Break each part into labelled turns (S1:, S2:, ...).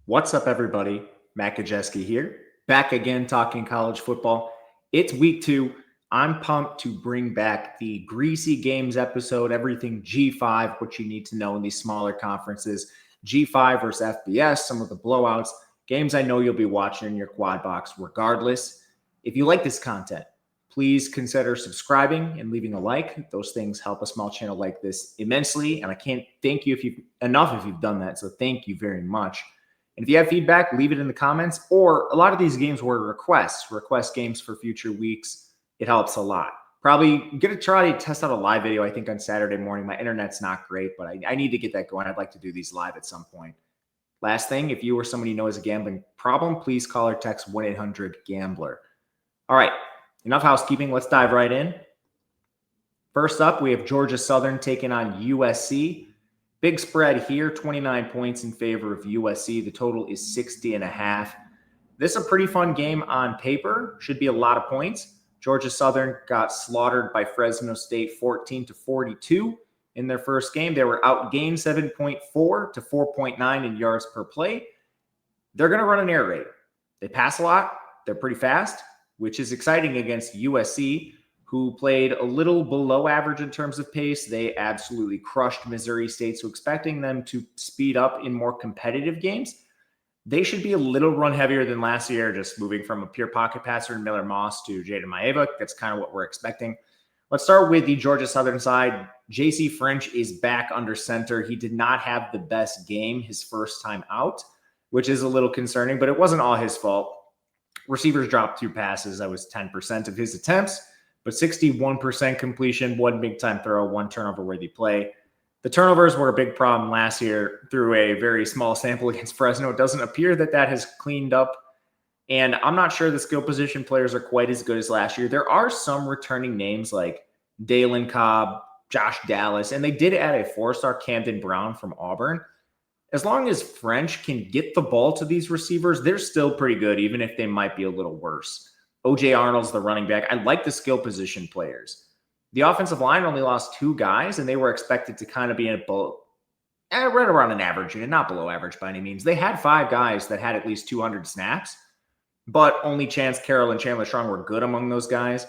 S1: What's up, everybody? Matt Gajewski here, back again talking college football. It's week 2. I'm pumped to bring back the Greasy Games episode, everything G5, what you need to know in these smaller conferences, G5 versus FBS, some of the blowouts, games I know you'll be watching in your quad box regardless. If you like this content, please consider subscribing and leaving a like. Those things help a small channel like this immensely, and I can't thank you if you've done that, so thank you very much. And if you have feedback, leave it in the comments. Or a lot of these games were request games for future weeks. It helps a lot. Probably going to try to test out a live video, I think, on Saturday morning. My internet's not great, but I need to get that going. I'd like to do these live at some point. Last thing, if you or somebody knows a gambling problem, please call or text 1-800-GAMBLER. All right, enough housekeeping. Let's dive right in. First up, we have Georgia Southern taking on USC. Big spread here, 29 points in favor of USC. The total is 60.5. This is a pretty fun game on paper. Should be a lot of points. Georgia Southern got slaughtered by Fresno State 14-42 in their first game. They were outgained 7.4 to 4.9 in yards per play. They're going to run an air raid. They pass a lot. They're pretty fast, which is exciting against USC, who played a little below average in terms of pace. They absolutely crushed Missouri State, so expecting them to speed up in more competitive games. They should be a little run heavier than last year, just moving from a pure pocket passer in Miller Moss to Jaden Maeva. That's kind of what we're expecting. Let's start with the Georgia Southern side. J.C. French is back under center. He did not have the best game his first time out, which is a little concerning, but it wasn't all his fault. Receivers dropped 2 passes. That was 10% of his attempts. But 61% completion, 1 big-time throw, 1 turnover-worthy play. The turnovers were a big problem last year through a very small sample against Fresno. It doesn't appear that has cleaned up, and I'm not sure the skill position players are quite as good as last year. There are some returning names like Dalen Cobb, Josh Dallas, and they did add a 4-star Camden Brown from Auburn. As long as French can get the ball to these receivers, they're still pretty good, even if they might be a little worse. O.J. Arnold's the running back. I like the skill position players. The offensive line only lost 2 guys, and they were expected to kind of be right around an average unit, not below average by any means. They had 5 guys that had at least 200 snaps, but only Chance Carroll and Chandler Strong were good among those guys.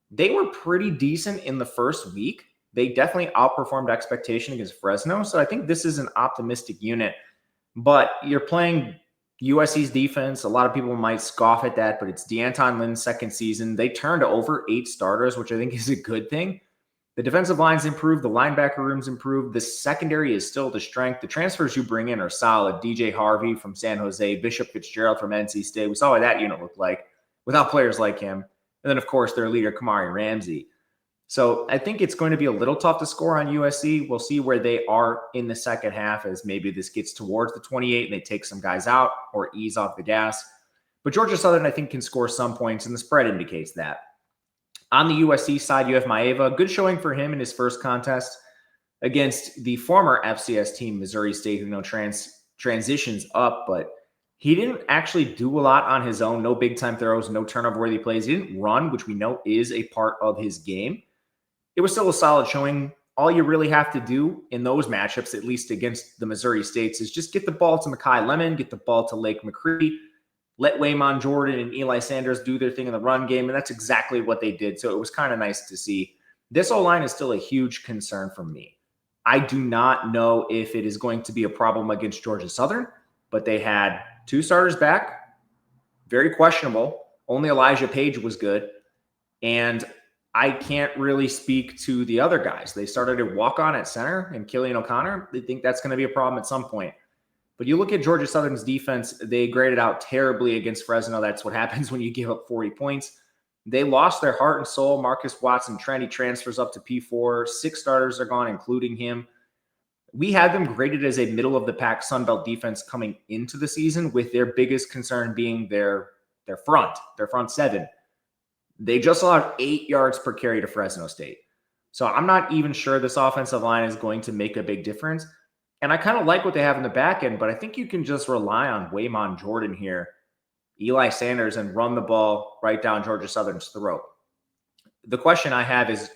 S1: They were pretty decent in the first week. They definitely outperformed expectation against Fresno, so I think this is an optimistic unit. But you're playing USC's defense. A lot of people might scoff at that, but it's DeAnton Lynn's second season. They turned over 8 starters, which I think is a good thing. The defensive line's improved. The linebacker room's improved. The secondary is still the strength. The transfers you bring in are solid. DJ Harvey from San Jose, Bishop Fitzgerald from NC State. We saw what that unit looked like without players like him. And then, of course, their leader, Kamari Ramsey. So I think it's going to be a little tough to score on USC. We'll see where they are in the second half as maybe this gets towards the 28 and they take some guys out or ease off the gas. But Georgia Southern, I think, can score some points, and the spread indicates that. On the USC side, you have Maeva. Good showing for him in his first contest against the former FCS team, Missouri State, who transitions up, but he didn't actually do a lot on his own. No big-time throws, no turnover-worthy plays. He didn't run, which we know is a part of his game. It was still a solid showing. All you really have to do in those matchups, at least against the Missouri States, is just get the ball to Mekhi Lemon, get the ball to Lake McCree, let Waymon Jordan and Eli Sanders do their thing in the run game, and that's exactly what they did. So it was kind of nice to see. This O-line is still a huge concern for me. I do not know if it is going to be a problem against Georgia Southern, but they had 2 starters back, very questionable. Only Elijah Page was good, and I can't really speak to the other guys. They started a walk-on at center and Killian O'Connor. They think that's going to be a problem at some point. But you look at Georgia Southern's defense, they graded out terribly against Fresno. That's what happens when you give up 40 points. They lost their heart and soul. Marcus Watson, trendy transfers up to P4. 6 starters are gone, including him. We had them graded as a middle-of-the-pack Sun Belt defense coming into the season, with their biggest concern being their front 7. They just allowed 8 yards per carry to Fresno State. So I'm not even sure this offensive line is going to make a big difference. And I kind of like what they have in the back end, but I think you can just rely on Waymon Jordan here, Eli Sanders, and run the ball right down Georgia Southern's throat. The question I have is,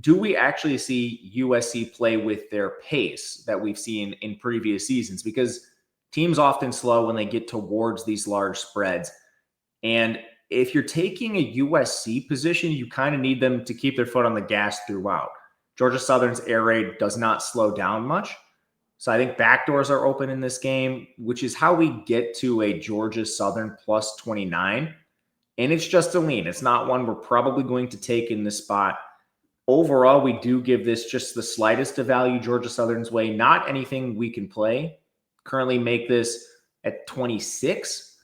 S1: do we actually see USC play with their pace that we've seen in previous seasons? Because Teams often slow when they get towards these large spreads. And if you're taking a USC position, you kind of need them to keep their foot on the gas throughout. Georgia Southern's air raid does not slow down much. So I think backdoors are open in this game, which is how we get to a Georgia Southern plus 29. And it's just a lean. It's not one we're probably going to take in this spot. Overall, we do give this just the slightest of value Georgia Southern's way. Not anything we can play. Currently make this at 26.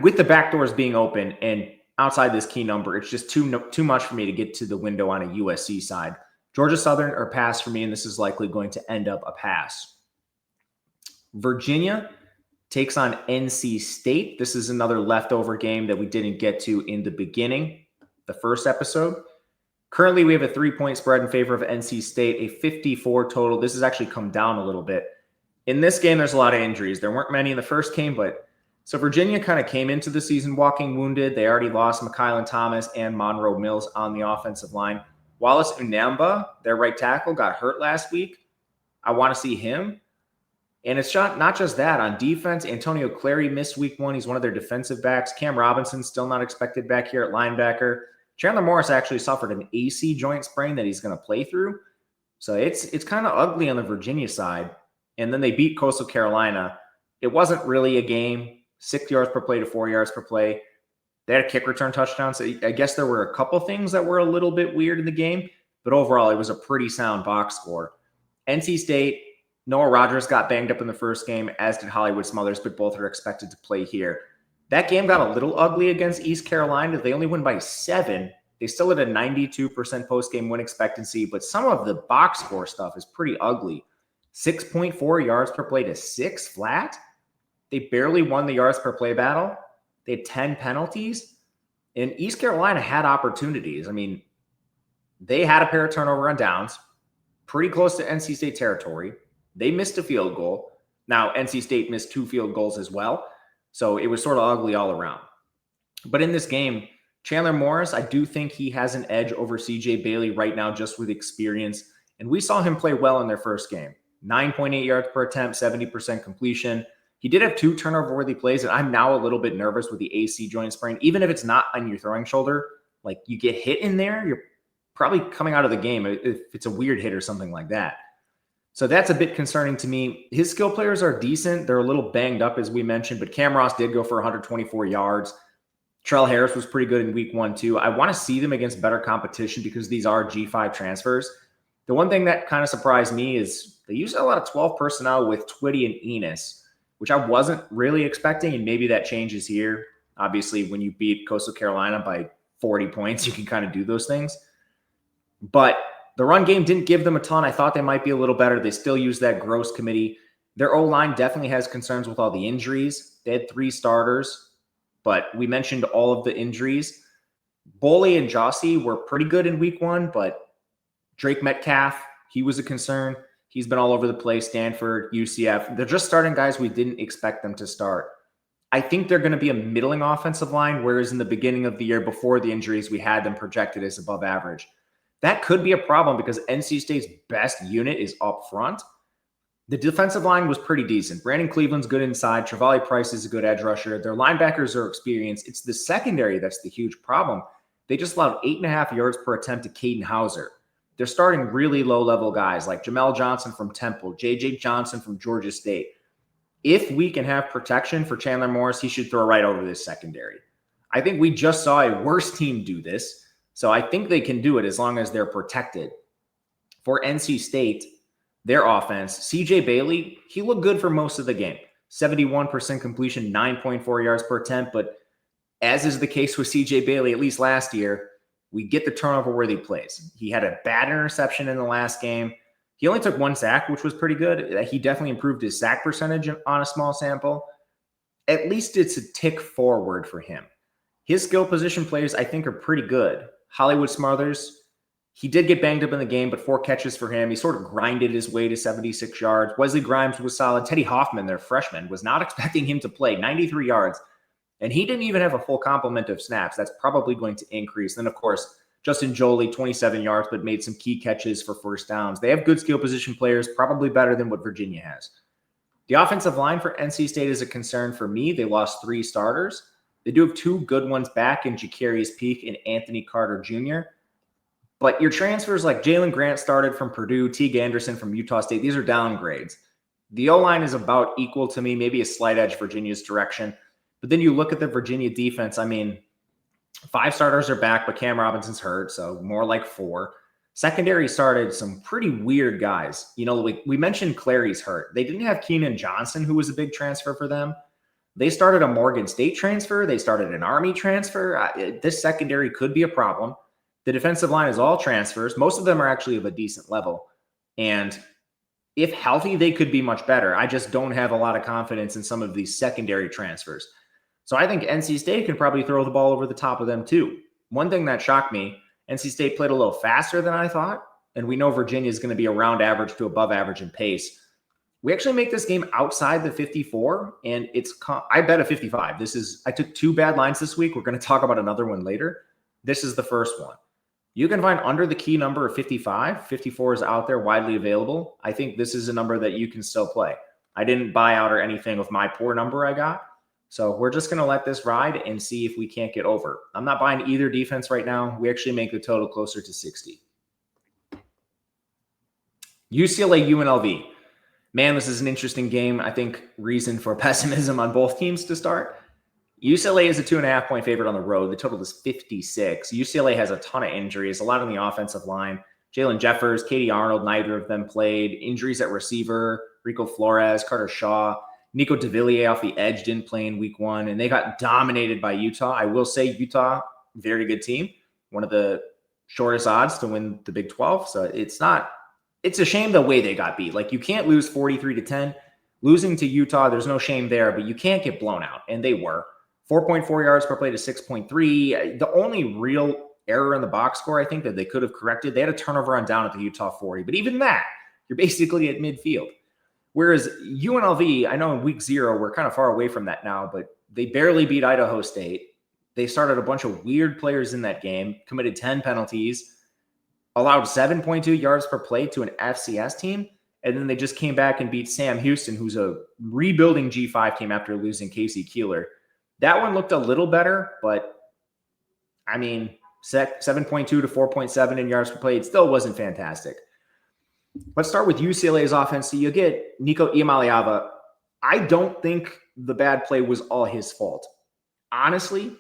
S1: With the backdoors being open and outside this key number, it's just too much for me to get to the window on a USC side. Georgia Southern or pass for me, and this is likely going to end up a pass. Virginia takes on NC State. This is another leftover game that we didn't get to in the beginning, the first episode. Currently, we have a 3-point spread in favor of NC State, a 54 total. This has actually come down a little bit. In this game, there's a lot of injuries. There weren't many in the first game, so Virginia kind of came into the season walking wounded. They already lost Mykailyn Thomas and Monroe Mills on the offensive line. Wallace Unamba, their right tackle, got hurt last week. I want to see him. And it's not just that. On defense, Antonio Clary missed week 1. He's one of their defensive backs. Cam Robinson still not expected back here at linebacker. Chandler Morris actually suffered an AC joint sprain that he's going to play through. So it's kind of ugly on the Virginia side. And then they beat Coastal Carolina. It wasn't really a game. 6 yards per play to 4 yards per play. They had a kick return touchdown. So I guess there were a couple things that were a little bit weird in the game. But overall, it was a pretty sound box score. NC State, Noah Rogers got banged up in the first game, as did Hollywood Smothers, but both are expected to play here. That game got a little ugly against East Carolina. They only win by 7. They still had a 92% post-game win expectancy, but some of the box score stuff is pretty ugly. 6.4 yards per play to 6 flat. They barely won the yards per play battle. They had 10 penalties. And East Carolina had opportunities. I mean, they had a pair of turnover on downs, pretty close to NC State territory. They missed a field goal. Now, NC State missed 2 field goals as well. So it was sort of ugly all around. But in this game, Chandler Morris, I do think he has an edge over CJ Bailey right now just with experience. And we saw him play well in their first game. 9.8 yards per attempt, 70% completion. He did have 2 turnover-worthy plays, and I'm now a little bit nervous with the AC joint sprain. Even if it's not on your throwing shoulder, like you get hit in there, you're probably coming out of the game if it's a weird hit or something like that. So that's a bit concerning to me. His skill players are decent. They're a little banged up, as we mentioned, but Cam Ross did go for 124 yards. Trell Harris was pretty good in week 1, too. I want to see them against better competition because these are G5 transfers. The one thing that kind of surprised me is they used a lot of 12 personnel with Twitty and Enos, which I wasn't really expecting, and maybe that changes here. Obviously, when you beat Coastal Carolina by 40 points, you can kind of do those things. But the run game didn't give them a ton. I thought they might be a little better. They still use that gross committee. Their O-line definitely has concerns with all the injuries. They had 3 starters, but we mentioned all of the injuries. Boley and Jossie were pretty good in week 1, but Drake Metcalf, he was a concern. He's been all over the place, Stanford, UCF. They're just starting guys we didn't expect them to start. I think they're going to be a middling offensive line, whereas in the beginning of the year before the injuries, we had them projected as above average. That could be a problem because NC State's best unit is up front. The defensive line was pretty decent. Brandon Cleveland's good inside. Travali Price is a good edge rusher. Their linebackers are experienced. It's the secondary that's the huge problem. They just allowed 8.5 yards per attempt to Caden Hauser. They're starting really low-level guys like Jamel Johnson from Temple, J.J. Johnson from Georgia State. If we can have protection for Chandler Morris, he should throw right over this secondary. I think we just saw a worse team do this, so I think they can do it as long as they're protected. For NC State, their offense, CJ Bailey, he looked good for most of the game. 71% completion, 9.4 yards per attempt, but as is the case with CJ Bailey, at least last year, we get the turnover-worthy plays. He had a bad interception in the last game. He only took 1 sack, which was pretty good. He definitely improved his sack percentage on a small sample. At least it's a tick forward for him. His skill position players, I think, are pretty good. Hollywood Smothers, he did get banged up in the game, but 4 catches for him. He sort of grinded his way to 76 yards. Wesley Grimes was solid. Teddy Hoffman, their freshman, was not expecting him to play 93 yards. And he didn't even have a full complement of snaps. That's probably going to increase. Then, of course, Justin Jolie, 27 yards, but made some key catches for first downs. They have good skill position players, probably better than what Virginia has. The offensive line for NC State is a concern for me. They lost 3 starters. They do have 2 good ones back in Jacarius Peak and Anthony Carter Jr. But your transfers like Jalen Grant started from Purdue, Teague Anderson from Utah State, these are downgrades. The O-line is about equal to me, maybe a slight edge Virginia's direction. But then you look at the Virginia defense. I mean, 5 starters are back, but Cam Robinson's hurt, so more like 4. Secondary started some pretty weird guys. You know, we mentioned Clary's hurt. They didn't have Keenan Johnson, who was a big transfer for them. They started a Morgan State transfer. They started an Army transfer. This secondary could be a problem. The defensive line is all transfers. Most of them are actually of a decent level. And if healthy, they could be much better. I just don't have a lot of confidence in some of these secondary transfers. So I think NC State can probably throw the ball over the top of them too. One thing that shocked me, NC State played a little faster than I thought, and we know Virginia is going to be around average to above average in pace. We actually make this game outside the 54, and I bet a 55. I took 2 bad lines this week. We're going to talk about another one later. This is the first one. You can find under the key number of 55. 54 is out there, widely available. I think this is a number that you can still play. I didn't buy out or anything with my poor number I got. So we're just going to let this ride and see if we can't get over. I'm not buying either defense right now. We actually make the total closer to 60. UCLA UNLV. Man, this is an interesting game. I think reason for pessimism on both teams to start. UCLA is a 2.5-point favorite on the road. The total is 56. UCLA has a ton of injuries, a lot on the offensive line. Jalen Jeffers, Katie Arnold, neither of them played. Injuries at receiver, Rico Flores, Carter Shaw. Nico DeVilliers off the edge didn't play in week 1, and they got dominated by Utah. I will say Utah, very good team. One of the shortest odds to win the Big 12. So it's a shame the way they got beat. Like, you can't lose 43-10. Losing to Utah, there's no shame there, but you can't get blown out, and they were. 4.4 yards per play to 6.3. The only real error in the box score, I think, that they could have corrected, they had a turnover on down at the Utah 40. But even that, you're basically at midfield. Whereas UNLV, I know in week 0, we're kind of far away from that now, but they barely beat Idaho State. They started a bunch of weird players in that game, committed 10 penalties, allowed 7.2 yards per play to an FCS team, and then they just came back and beat Sam Houston, who's a rebuilding G5 team after losing Casey Keeler. That one looked a little better, but I mean, 7.2 to 4.7 in yards per play, it still wasn't fantastic. Let's start with UCLA's offense. So you get Nico Iamaleava. I don't think the bad play was all his fault. Honestly,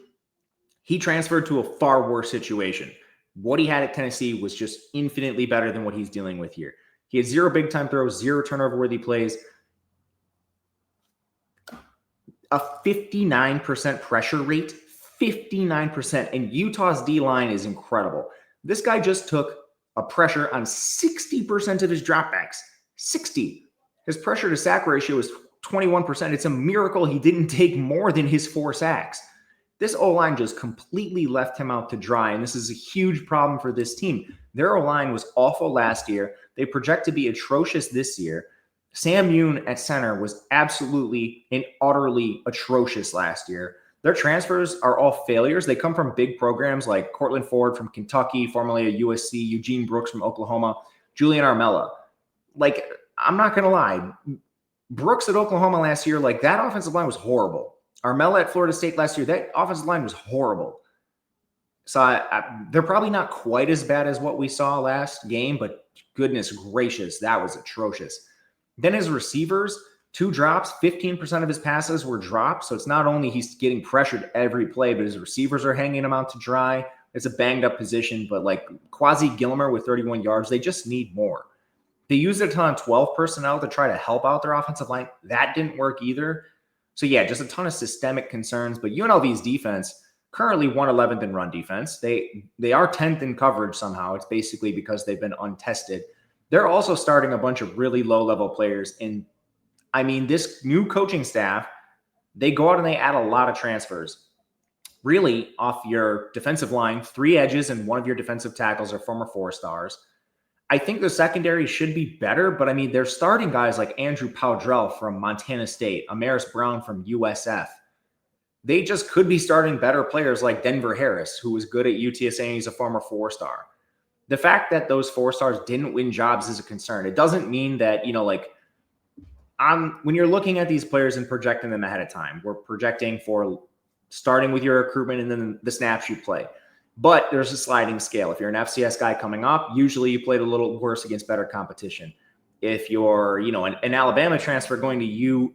S1: he transferred to a far worse situation. What he had at Tennessee was just infinitely better than what he's dealing with here. He had 0 big-time throws, 0 turnover-worthy plays, a 59% pressure rate, 59%. And Utah's D-line is incredible. This guy just took a pressure on 60% of his dropbacks. 60. His pressure to sack ratio is 21%. It's a miracle he didn't take more than his 4 sacks. This O-line just completely left him out to dry, and this is a huge problem for this team. Their O-line was awful last year. They project to be atrocious this year. Sam Yoon at center was absolutely and utterly atrocious last year. Their transfers are all failures. They come from big programs like Cortland Ford from Kentucky, formerly at USC, Eugene Brooks from Oklahoma, Julian Armella. Like, I'm not going to lie. Brooks at Oklahoma last year, like, that offensive line was horrible. Armella at Florida State last year, that offensive line was horrible. So they're probably not quite as bad as what we saw last game, but goodness gracious, that was atrocious. Then his receivers, 2 drops, 15% of his passes were drops. So it's not only he's getting pressured every play, but his receivers are hanging him out to dry. It's a banged up position, but like Quasi Gilmer with 31 yards, they just need more. They used a ton of 12 personnel to try to help out their offensive line. That didn't work either. So yeah, just a ton of systemic concerns, but UNLV's defense currently 111th in run defense. They are 10th in coverage somehow. It's basically because they've been untested. They're also starting a bunch of really low-level players. And, I mean, this new coaching staff, they go out and they add a lot of transfers. Really, off your defensive line, 3 edges and 1 of your defensive tackles are former 4-stars. I think the secondary should be better, but, I mean, they're starting guys like Andrew Powdrell from Montana State, Amaris Brown from USF. They just could be starting better players like Denver Harris, who was good at UTSA and he's a former 4-star. The fact that those 4 stars didn't win jobs is a concern. It doesn't mean that, when you're looking at these players and projecting them ahead of time, we're projecting for starting with your recruitment and then the snaps you play. But there's a sliding scale. If you're an FCS guy coming up, usually you played a little worse against better competition. If you're, an Alabama transfer going to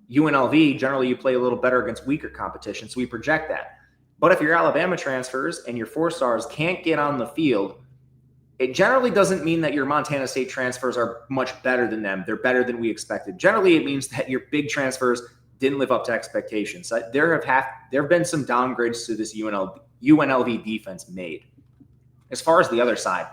S1: UNLV, generally you play a little better against weaker competition. So we project that. But if your Alabama transfers and your 4-stars can't get on the field, it generally doesn't mean that your Montana State transfers are much better than them. They're better than we expected. Generally, it means that your big transfers didn't live up to expectations. There have been some downgrades to this UNLV defense made. As far as the other side,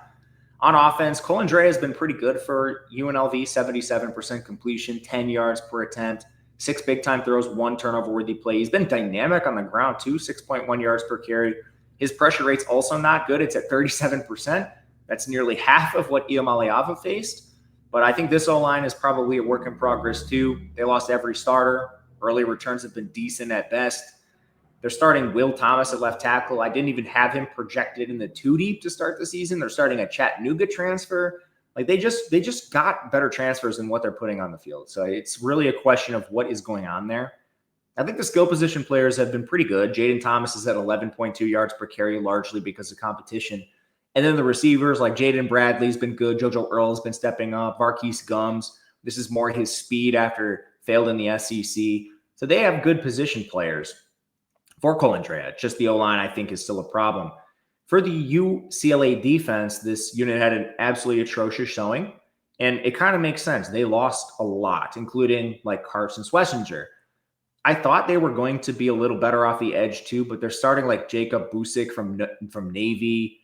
S1: on offense, Colandrea has been pretty good for UNLV, 77% completion, 10 yards per attempt, 6 big-time throws, 1 turnover-worthy play. He's been dynamic on the ground, too, 6.1 yards per carry. His pressure rate's also not good. It's at 37%. That's nearly half of what Iamaleava faced. But I think this O-line is probably a work in progress, too. They lost every starter. Early returns have been decent at best. They're starting Will Thomas at left tackle. I didn't even have him projected in the 2-deep to start the season. They're starting a Chattanooga transfer. Like they just got better transfers than what they're putting on the field. So it's really a question of what is going on there. I think the skill position players have been pretty good. Jaden Thomas is at 11.2 yards per carry, largely because of competition. And then the receivers like Jaden Bradley's been good. JoJo Earl's been stepping up. Marquise Gums, this is more his speed after failed in the SEC. So they have good position players. For Colandrea, just the O-line, I think, is still a problem. For the UCLA defense, this unit had an absolutely atrocious showing, and it kind of makes sense. They lost a lot, including like Carson Schlesinger. I thought they were going to be a little better off the edge too, but they're starting like Jacob Busick from Navy.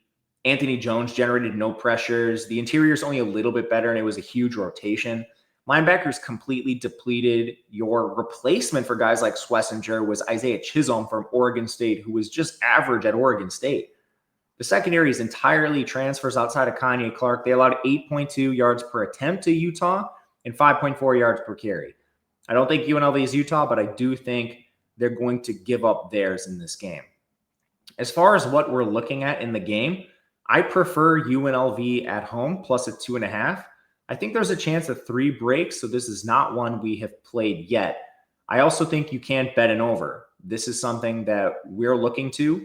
S1: Anthony Jones generated no pressures. The interior is only a little bit better, and it was a huge rotation. Linebackers completely depleted. Your replacement for guys like Schlesinger was Isaiah Chisholm from Oregon State, who was just average at Oregon State. The secondary is entirely transfers outside of Kanye Clark. They allowed 8.2 yards per attempt to Utah and 5.4 yards per carry. I don't think UNLV is Utah, but I do think they're going to give up theirs in this game. As far as what we're looking at in the game, I prefer UNLV at home plus a 2.5. I think there's a chance of 3 breaks, so this is not one we have played yet. I also think you can't bet an over. This is something that we're looking to,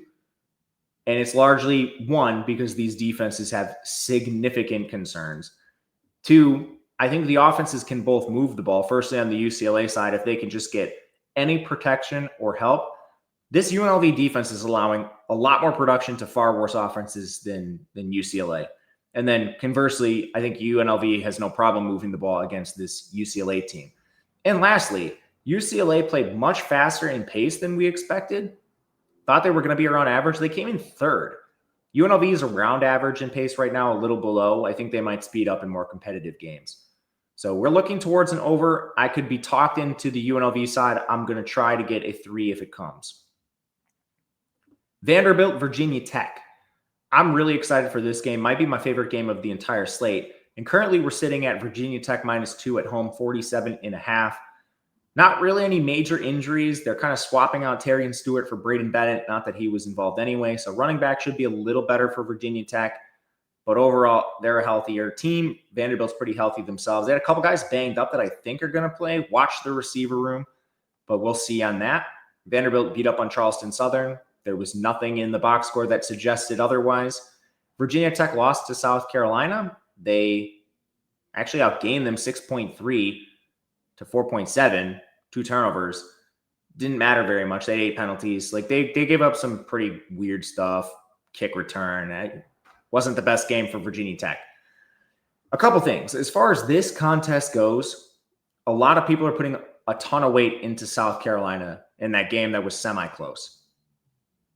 S1: and it's largely, 1, because these defenses have significant concerns. 2, I think the offenses can both move the ball. Firstly, on the UCLA side, if they can just get any protection or help, this UNLV defense is allowing a lot more production to far worse offenses than UCLA. And then conversely, I think UNLV has no problem moving the ball against this UCLA team. And lastly, UCLA played much faster in pace than we expected. Thought they were going to be around average. They came in 3rd. UNLV is around average in pace right now, a little below. I think they might speed up in more competitive games. So we're looking towards an over. I could be talked into the UNLV side. I'm going to try to get a 3 if it comes. Vanderbilt, Virginia Tech. I'm really excited for this game. Might be my favorite game of the entire slate. And currently we're sitting at Virginia Tech -2 at home, 47.5. Not really any major injuries. They're kind of swapping out Terry and Stewart for Braden Bennett. Not that he was involved anyway. So running back should be a little better for Virginia Tech. But overall, they're a healthier team. Vanderbilt's pretty healthy themselves. They had a couple guys banged up that I think are going to play. Watch the receiver room. But we'll see on that. Vanderbilt beat up on Charleston Southern. There was nothing in the box score that suggested otherwise. Virginia Tech lost to South Carolina. They actually outgained them 6.3 to 4.7, 2 turnovers. Didn't matter very much. They had 8 penalties. Like they gave up some pretty weird stuff. Kick return. It wasn't the best game for Virginia Tech. A couple things. As far as this contest goes, a lot of people are putting a ton of weight into South Carolina in that game that was semi-close.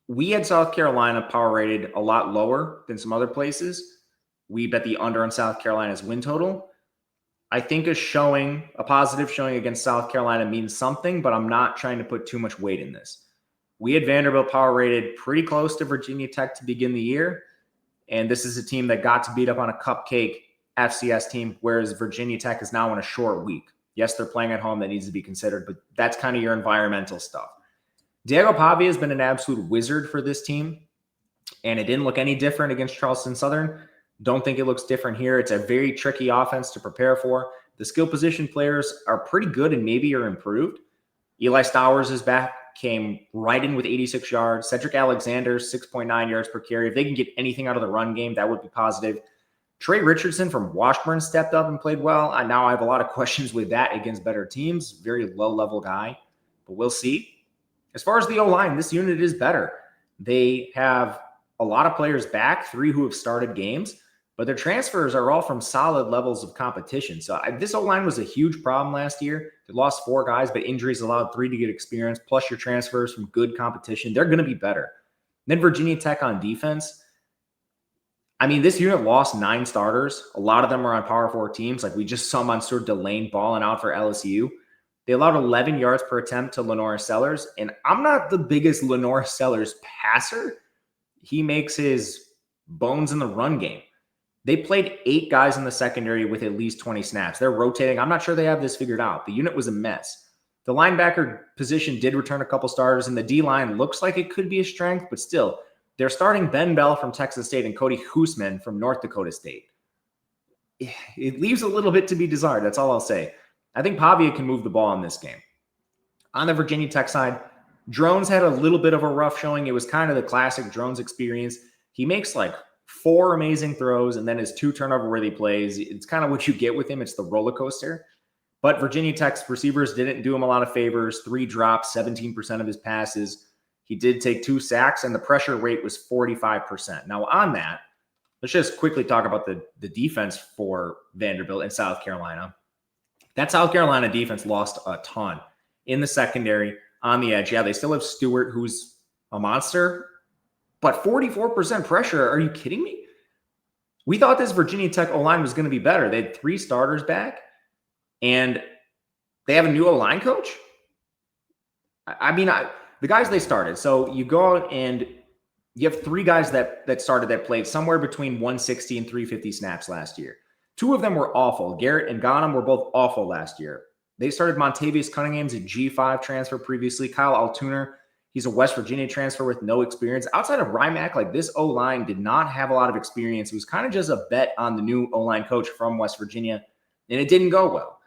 S1: We had South Carolina power rated a lot lower than some other places. We bet the under on South Carolina's win total. I think a positive showing against South Carolina means something, but I'm not trying to put too much weight in this. We had Vanderbilt power rated pretty close to Virginia Tech to begin the year, and this is a team that got to beat up on a cupcake FCS team, whereas Virginia Tech is now on a short week. Yes, they're playing at home. That needs to be considered, but that's kind of your environmental stuff. Diego Pavia has been an absolute wizard for this team, and it didn't look any different against Charleston Southern. Don't think it looks different here. It's a very tricky offense to prepare for. The skill position players are pretty good and maybe are improved. Eli Stowers is back, came right in with 86 yards. Cedric Alexander, 6.9 yards per carry. If they can get anything out of the run game, that would be positive. Trey Richardson from Washburn stepped up and played well. Now I have a lot of questions with that against better teams. Very low-level guy, but we'll see. As far as the O-line, this unit is better. They have a lot of players back, 3 who have started games, but their transfers are all from solid levels of competition. So this O-line was a huge problem last year. They lost 4 guys, but injuries allowed 3 to get experience, plus your transfers from good competition. They're going to be better. Then Virginia Tech on defense. I mean, this unit lost 9 starters. A lot of them are on Power 4 teams. Like we just saw Mansour Delane balling out for LSU. They allowed 11 yards per attempt to Lenore Sellers. And I'm not the biggest Lenore Sellers passer. He makes his bones in the run game. They played 8 guys in the secondary with at least 20 snaps. They're rotating. I'm not sure they have this figured out. The unit was a mess. The linebacker position did return a couple starters, and the D-line looks like it could be a strength, but still, they're starting Ben Bell from Texas State and Cody Hoosman from North Dakota State. It leaves a little bit to be desired. That's all I'll say. I think Pavia can move the ball in this game. On the Virginia Tech side, Drones had a little bit of a rough showing. It was kind of the classic Drones experience. He makes like 4 amazing throws and then his 2 turnover-worthy plays. It's kind of what you get with him. It's the roller coaster. But Virginia Tech's receivers didn't do him a lot of favors. 3 drops, 17% of his passes. He did take 2 sacks, and the pressure rate was 45%. Now, on that, let's just quickly talk about the defense for Vanderbilt and South Carolina. That South Carolina defense lost a ton in the secondary, on the edge. Yeah, they still have Stewart, who's a monster, but 44% pressure. Are you kidding me? We thought this Virginia Tech O-line was going to be better. They had 3 starters back, and they have a new O-line coach. The guys they started. So you go out and you have 3 guys that started that played somewhere between 160 and 350 snaps last year. 2 of them were awful. Garrett and Ghanem were both awful last year. They started Montavious Cunningham's a G5 transfer previously. Kyle Altuner, he's a West Virginia transfer with no experience. Outside of Rymack, like this O-line did not have a lot of experience. It was kind of just a bet on the new O-line coach from West Virginia, and it didn't go well.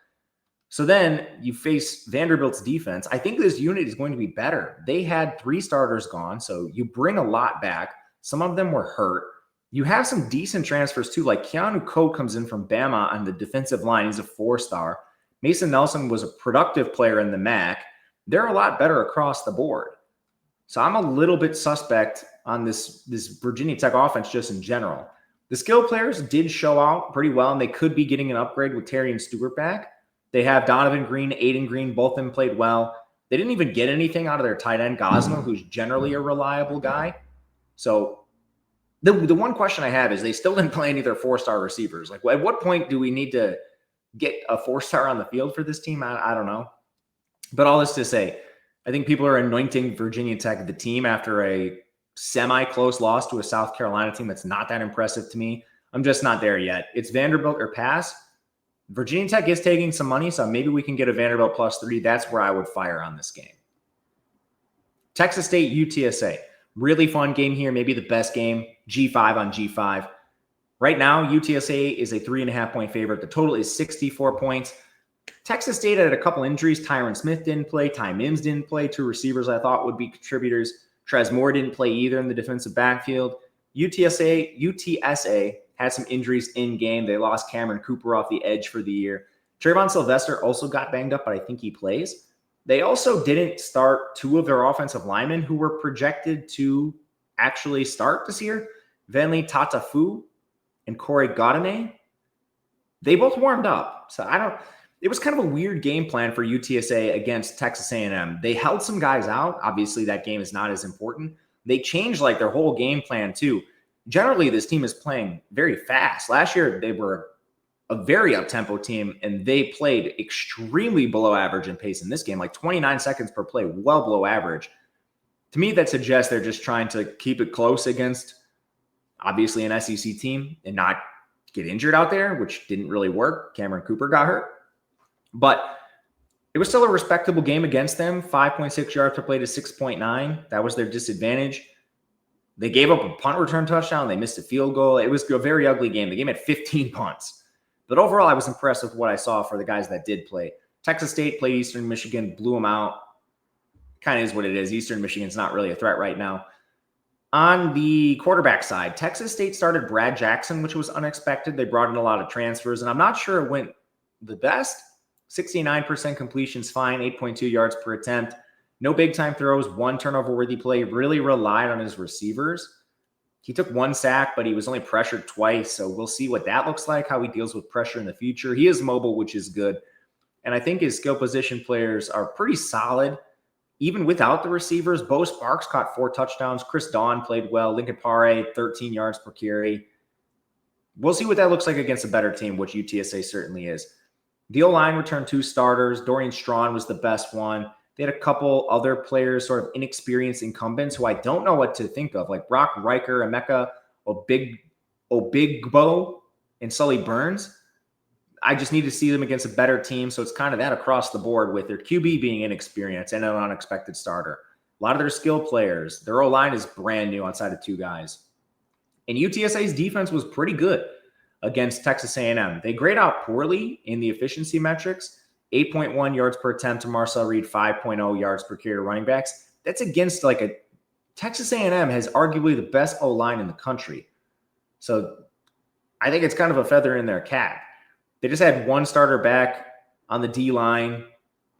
S1: So then you face Vanderbilt's defense. I think this unit is going to be better. They had 3 starters gone, so you bring a lot back. Some of them were hurt. You have some decent transfers too, like Keanu Coate comes in from Bama on the defensive line. He's a 4-star. Mason Nelson was a productive player in the MAC. They're a lot better across the board. So I'm a little bit suspect on this Virginia Tech offense just in general. The skill players did show out pretty well, and they could be getting an upgrade with Terry and Stewart back. They have Donovan Green, Aiden Green, both of them played well. They didn't even get anything out of their tight end, Gosnell, who's generally a reliable guy. So the one question I have is they still didn't play any of their 4-star receivers. Like, at what point do we need to get a 4-star on the field for this team? I don't know. But all this to say, I think people are anointing Virginia Tech the team after a semi-close loss to a South Carolina team that's not that impressive to me. I'm just not there yet. It's Vanderbilt or pass. Virginia Tech is taking some money, so maybe we can get a Vanderbilt +3. That's where I would fire on this game. Texas State, UTSA. Really fun game here, maybe the best game. G5 on G5. Right now, UTSA is a 3.5-point favorite. The total is 64 points. Texas State had a couple injuries. Tyron Smith didn't play. Ty Mims didn't play. 2 receivers I thought would be contributors. Trez Moore didn't play either in the defensive backfield. UTSA had some injuries in game. They lost Cameron Cooper off the edge for the year. Trayvon Sylvester also got banged up, but I think he plays. They also didn't start 2 of their offensive linemen who were projected to actually start this year. Venli Tatafu and Corey Gaudene. They both warmed up. So it was kind of a weird game plan for UTSA against Texas A&M. They held some guys out. Obviously, that game is not as important. They changed like their whole game plan too. Generally, this team is playing very fast. Last year, they were a very up-tempo team, and they played extremely below average in pace in this game, like 29 seconds per play, well below average. To me, that suggests they're just trying to keep it close against, obviously, an SEC team and not get injured out there, which didn't really work. Cameron Cooper got hurt. But it was still a respectable game against them. 5.6 yards per play to 6.9. That was their disadvantage. They gave up a punt return touchdown. They missed a field goal. It was a very ugly game. The game had 15 punts. But overall, I was impressed with what I saw for the guys that did play. Texas State played Eastern Michigan, blew them out. Kind of is what it is. Eastern Michigan's not really a threat right now. On the quarterback side, Texas State started Brad Jackson, which was unexpected. They brought in a lot of transfers, and I'm not sure it went the best. 69% completion's fine, 8.2 yards per attempt. No big-time throws, one turnover-worthy play. Really relied on his receivers. He took one sack, but he was only pressured twice, so we'll see what that looks like, how he deals with pressure in the future. He is mobile, which is good, and I think his skill position players are pretty solid. Even without the receivers, Bo Sparks caught 4 touchdowns. Chris Dawn played well. Lincoln Pare, 13 yards per carry. We'll see what that looks like against a better team, which UTSA certainly is. The O-line returned 2 starters. Dorian Strawn was the best one. They had a couple other players, sort of inexperienced incumbents, who I don't know what to think of, like Brock Riker, Emeka Obigbo, and Sully Burns. I just need to see them against a better team. So it's kind of that across the board with their QB being inexperienced and an unexpected starter. A lot of their skill players, their O-line is brand new outside of 2 guys. And UTSA's defense was pretty good against Texas A&M. They grade out poorly in the efficiency metrics. 8.1 yards per attempt to Marcel Reed, 5.0 yards per carry to running backs. That's against Texas A&M has arguably the best O-line in the country. So I think it's kind of a feather in their cap. They just had one starter back on the D-line,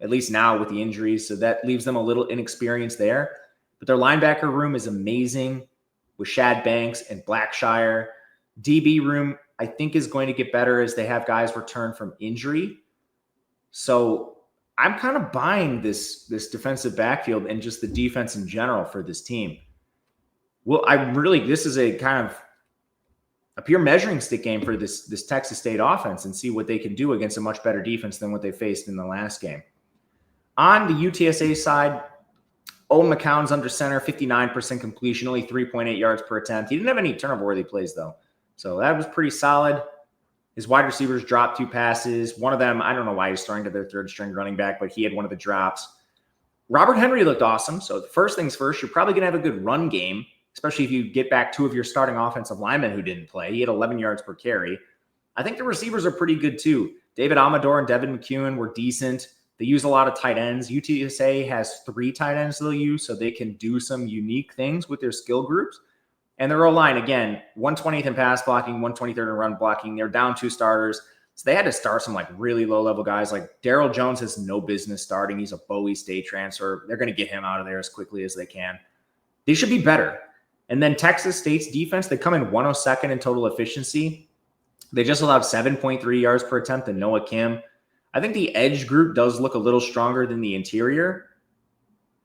S1: at least now with the injuries, so that leaves them a little inexperienced there. But their linebacker room is amazing with Shad Banks and Blackshire. DB room, I think, is going to get better as they have guys return from injury. So I'm kind of buying this defensive backfield and just the defense in general for this team. Well, this is a kind of a pure measuring stick game for this Texas State offense and see what they can do against a much better defense than what they faced in the last game. On the UTSA side, Owen McCown's under center, 59% completion, only 3.8 yards per attempt. He didn't have any turnover-worthy plays, though. So that was pretty solid. His wide receivers dropped 2 passes. One of them, I don't know why he's throwing to their 3rd-string running back, but he had one of the drops. Robert Henry looked awesome. So first things first, you're probably going to have a good run game, especially if you get back 2 of your starting offensive linemen who didn't play. He had 11 yards per carry. I think the receivers are pretty good too. David Amador and Devin McEwen were decent. They use a lot of tight ends. UTSA has 3 tight ends they'll use, so they can do some unique things with their skill groups. And their O-line, again, 120th in pass blocking, 123rd in run blocking. They're down 2 starters. So they had to start some really low-level guys. Like Daryl Jones has no business starting. He's a Bowie State transfer. They're going to get him out of there as quickly as they can. They should be better. And then Texas State's defense, they come in 102nd in total efficiency. They just allowed 7.3 yards per attempt to Noah Kim. I think the edge group does look a little stronger than the interior,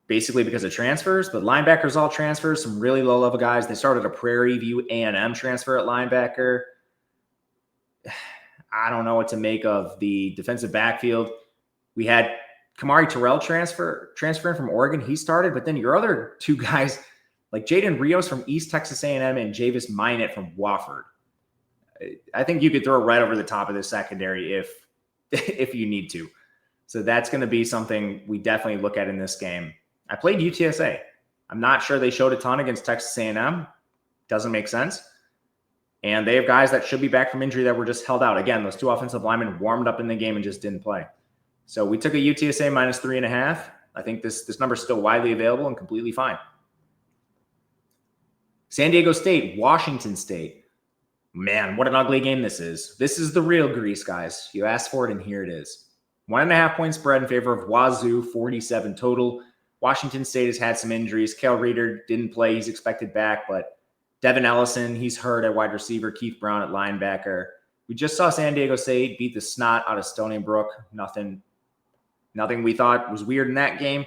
S1: basically because of transfers, but linebackers all transfers, some really low-level guys. They started a Prairie View A&M transfer at linebacker. I don't know what to make of the defensive backfield. We had Kamari Terrell transferring from Oregon. He started, but then your other 2 guys, like Jaden Rios from East Texas A&M and Javis Minot from Wofford. I think you could throw right over the top of the secondary if you need to. So that's going to be something we definitely look at in this game. I played UTSA. I'm not sure they showed a ton against Texas A&M. Doesn't make sense. And they have guys that should be back from injury that were just held out. Again, those 2 offensive linemen warmed up in the game and just didn't play. So we took a UTSA minus 3.5. I think this number is still widely available and completely fine. San Diego State, Washington State. Man, what an ugly game this is. This is the real grease, guys. You asked for it, and here it is. 1.5 point spread in favor of Wazoo, 47 total. Washington State has had some injuries. Cale Reeder didn't play. He's expected back, but Devin Ellison, he's hurt at wide receiver. Keith Brown at linebacker. We just saw San Diego State beat the snot out of Stony Brook. Nothing we thought was weird in that game.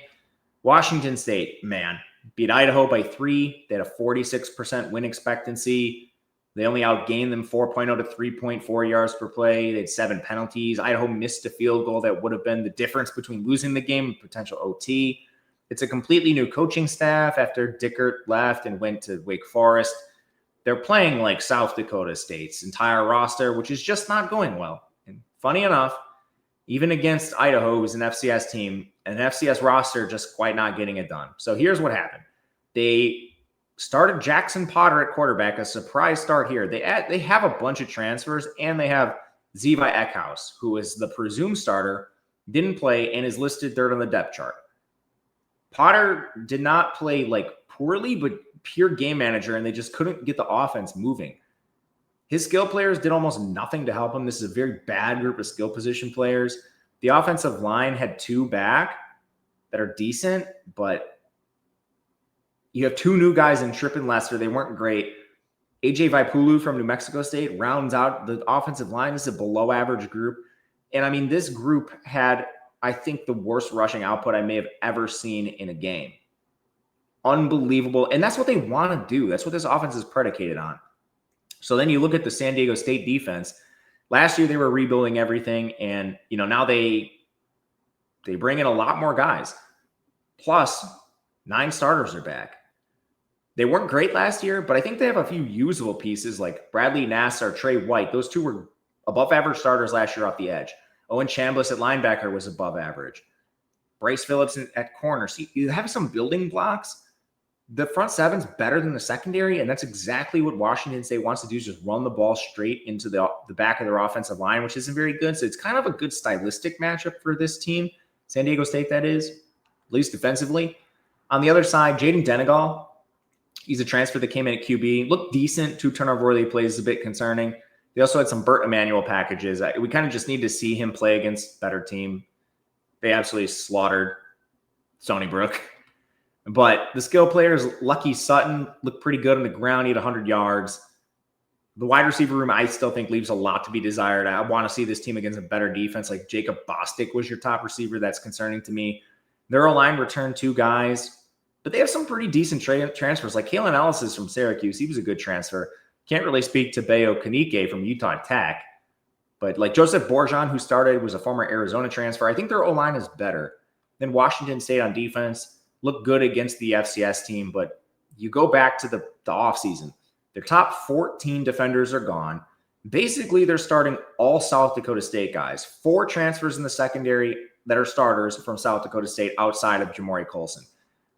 S1: Washington State, man, beat Idaho by 3. They had a 46% win expectancy. They only outgained them 4.0 to 3.4 yards per play. They had 7 penalties. Idaho missed a field goal that would have been the difference between losing the game and potential OT. It's a completely new coaching staff after Dickert left and went to Wake Forest. They're playing like South Dakota State's entire roster, which is just not going well. And funny enough, even against Idaho, who's an FCS team, an FCS roster just quite not getting it done. So here's what happened. They started Jackson Potter at quarterback, a surprise start here. They have a bunch of transfers, and they have Zevi Eckhouse, who is the presumed starter, didn't play and is listed third on the depth chart. Potter did not play like poorly, but pure game manager, and they just couldn't get the offense moving. His skill players did almost nothing to help him. This is a very bad group of skill position players. The offensive line had two back that are decent, but you have two new guys in Tripp and Lester. They weren't great. AJ Vaipulu from New Mexico State rounds out the offensive line. This is a below average group. And I mean, this group had, I think, the worst rushing output I may have ever seen in a game. Unbelievable. And that's what they want to do. That's what this offense is predicated on. So then you look at the San Diego State defense. Last year, they were rebuilding everything. And, now they bring in a lot more guys. Plus, 9 starters are back. They weren't great last year, but I think they have a few usable pieces like Bradley Nassar, Trey White. Those two were above average starters last year off the edge. Owen Chambliss at linebacker was above average. Bryce Phillips at corner. See, you have some building blocks. The front seven's better than the secondary, and that's exactly what Washington State wants to do, is just run the ball straight into the back of their offensive line, which isn't very good. So it's kind of a good stylistic matchup for this team, San Diego State, that is, at least defensively. On the other side, Jaden Denegal, he's a transfer that came in at QB. Looked decent. 2 turnover-worthy plays is a bit concerning. They also had some Burt Emanuel packages. We kind of just need to see him play against a better team. They absolutely slaughtered Stony Brook. But the skill players, Lucky Sutton, looked pretty good on the ground. He had 100 yards. The wide receiver room, I still think, leaves a lot to be desired. I want to see this team against a better defense. Like Jacob Bostic was your top receiver. That's concerning to me. Their O-line returned 2 guys. But they have some pretty decent transfers. Like Kalen Ellis is from Syracuse. He was a good transfer. Can't really speak to Bayo Kanike from Utah Tech. But like Joseph Borjan, who started, was a former Arizona transfer. I think their O-line is better than Washington State on defense. Looked good against the FCS team. But you go back to the offseason. Their top 14 defenders are gone. Basically, they're starting all South Dakota State guys. 4 transfers in the secondary that are starters from South Dakota State outside of Jamori Colson.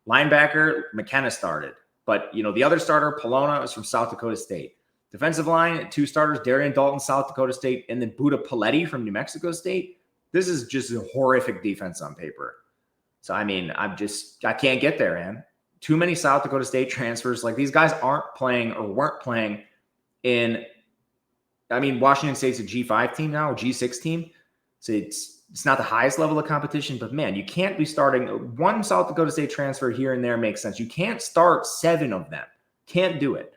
S1: Linebacker, McKenna started. But, the other starter, Polona, is from South Dakota State. Defensive line, 2 starters, Darian Dalton, South Dakota State, and then Buda Paletti from New Mexico State. This is just a horrific defense on paper. So, I mean, I can't get there, man. Too many South Dakota State transfers. Like, these guys aren't playing or weren't playing in, Washington State's a G5 team now, a G6 team. So it's not the highest level of competition, but man, you can't be starting 1 South Dakota State transfer here and there makes sense. You can't start 7 of them. Can't do it.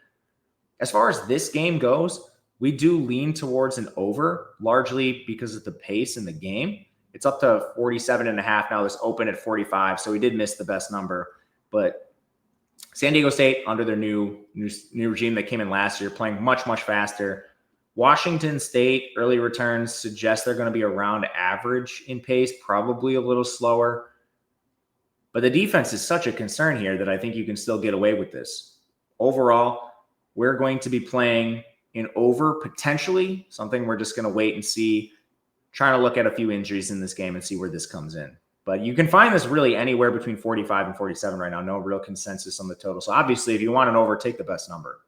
S1: As far as this game goes, we do lean towards an over, largely because of the pace in the game. It's up to 47.5 now. This opened at 45, so we did miss the best number. But San Diego State, under their new regime that came in last year, playing much, much faster. Washington State, early returns suggest they're going to be around average in pace, probably a little slower. But the defense is such a concern here that I think you can still get away with this. Overall, we're going to be playing in over, potentially, something we're just going to wait and see, trying to look at a few injuries in this game and see where this comes in. But you can find this really anywhere between 45 and 47 right now. No real consensus on the total. So obviously, if you want an over, take the best number.